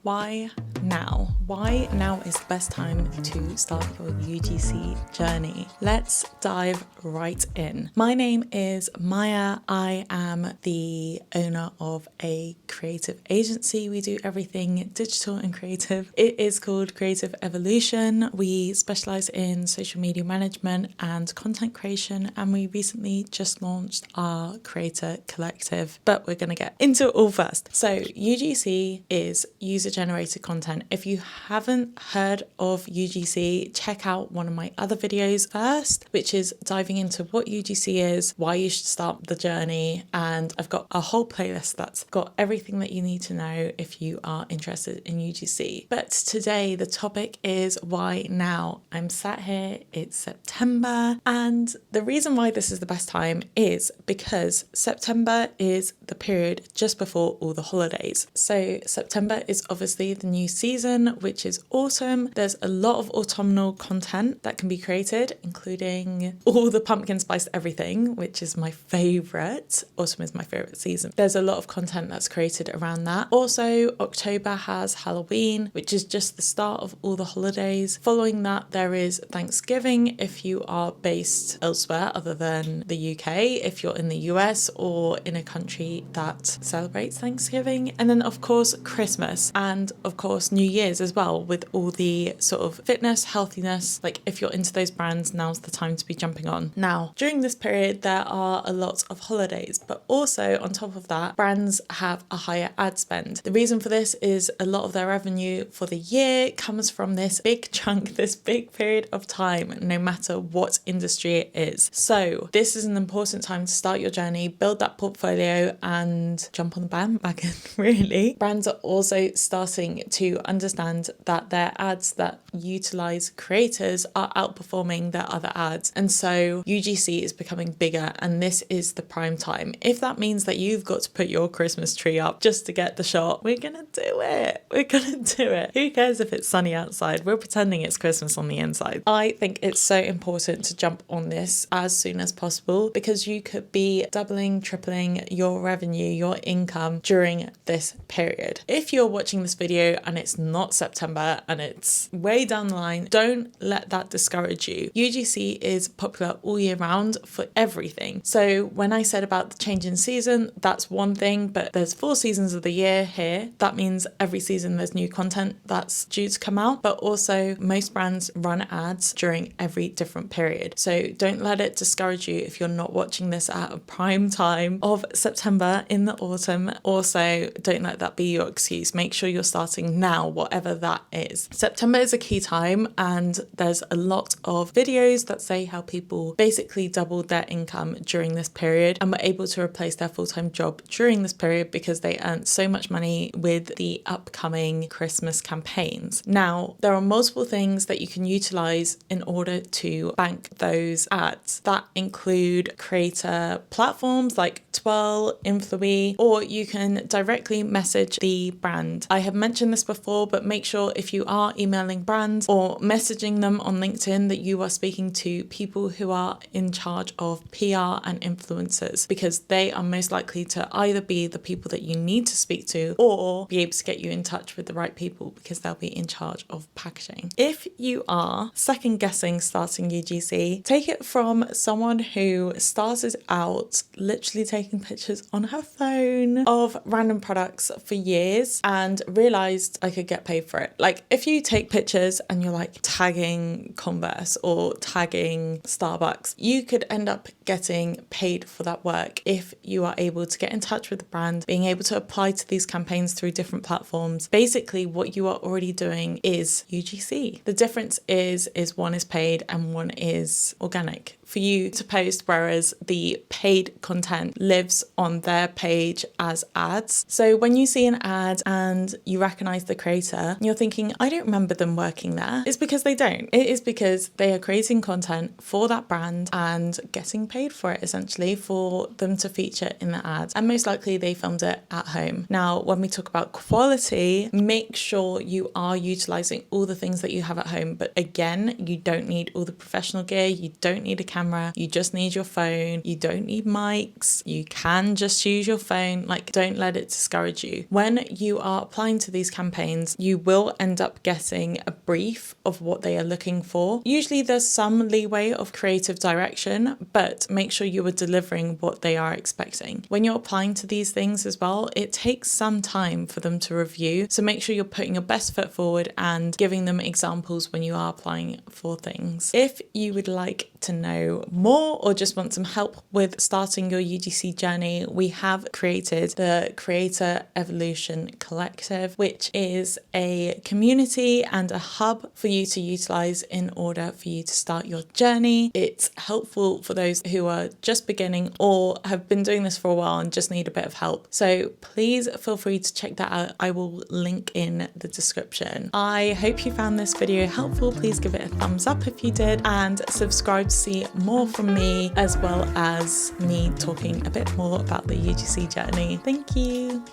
Why now? Why now is the best time to start your UGC journey? Let's dive right in. My name is Maya. I am the owner of a creative agency. We do everything digital and creative. It is called Creative Evolution. We specialize in social media management and content creation, and we recently just launched our creator collective, but we're going to get into it all first. So UGC is user-generated content. If you haven't heard of UGC, check out one of my other videos first, which is diving into what UGC is, why you should start the journey, and I've got a whole playlist that's got everything that you need to know if you are interested in UGC. But today the topic is why now. I'm sat here, it's September, and the reason why this is the best time is because September is the period just before all the holidays. So September is obviously the new season, which is autumn. There's a lot of autumnal content that can be created, including all the pumpkin spice everything, which is my favorite. Autumn is my favorite season. There's a lot of content that's created around that. Also, October has Halloween, which is just the start of all the holidays. Following that, there is Thanksgiving if you are based elsewhere other than the UK, if you're in the US or in a country that celebrates Thanksgiving. And then of course Christmas, and of course New Year's as well, with all the sort of fitness, healthiness. Like if you're into those brands, now's the time to be jumping on. Now, during this period, there are a lot of holidays, but also on top of that, brands have a higher ad spend. The reason for this is a lot of their revenue for the year comes from this big chunk, this big period of time, no matter what industry it is. So this is an important time to start your journey, build that portfolio and jump on the bandwagon, really. Brands are also starting to understand that their ads that utilize creators are outperforming their other ads. And so UGC is becoming bigger, and this is the prime time. If that means that you've got to put your Christmas tree up just to get the shot, we're gonna do it. We're gonna do it. Who cares if it's sunny outside? We're pretending it's Christmas on the inside. I think it's so important to jump on this as soon as possible, because you could be doubling, tripling your revenue, your income during this period. If you're watching this video and it's not September and it's way down the line, don't let that discourage you. UGC is popular all year round for everything. So when I said about the change in season, that's one thing, but there's 4 seasons of the year here. That means every season there's new content that's due to come out, but also most brands run ads during every different period. So don't let it discourage you if you're not watching this at a prime time of September in the autumn. Also, don't let that be your excuse. Make sure you're starting now, whatever that is. September is a key time, and there's a lot of videos that say how people basically doubled their income during this period and were able to replace their full-time job during this period because they earned so much money with the upcoming Christmas campaigns. Now, there are multiple things that you can utilize in order to bank those ads. That include creator platforms like Twirl, Influy, or you can directly message the brand. I have mentioned this before, but make sure if you are emailing brands or messaging them on LinkedIn that you are speaking to people who are in charge of PR and influencers, because they are most likely to either be the people that you need to speak to or be able to get you in touch with the right people, because they'll be in charge of packaging. If you are second guessing starting UGC, take it from someone who started out literally taking pictures on her phone of random products for years and realized I could get paid for it. Like if you take pictures and you're like tagging Converse or tagging Starbucks, you could end up getting paid for that work if you are able to get in touch with the brand, being able to apply to these campaigns through different platforms. Basically, what you are already doing is UGC. The difference is one is paid and one is organic for you to post, whereas the paid content lives on their page as ads. So when you see an ad and you recognize the creator, you're thinking, I don't remember them working there. It's because they don't. It is because they are creating content for that brand and getting paid for it, essentially, for them to feature in the ads. And most likely they filmed it at home. Now, when we talk about quality, make sure you are utilizing all the things that you have at home. But again, you don't need all the professional gear. You don't need a camera. You just need your phone. You don't need mics. You You can just use your phone, like don't let it discourage you. When you are applying to these campaigns, you will end up getting a brief of what they are looking for. Usually there's some leeway of creative direction, but make sure you are delivering what they are expecting. When you're applying to these things as well, it takes some time for them to review. So make sure you're putting your best foot forward and giving them examples when you are applying for things. If you would like to know more or just want some help with starting your UGC journey, we have created the Creator Evolution Collective, which is a community and a hub for you to utilize in order for you to start your journey. It's helpful for those who are just beginning or have been doing this for a while and just need a bit of help. So please feel free to check that out. I will link in the description. I hope you found this video helpful. Please give it a thumbs up if you did, and subscribe to see more from me, as well as me talking a bit more about the UGC journey. Thank you.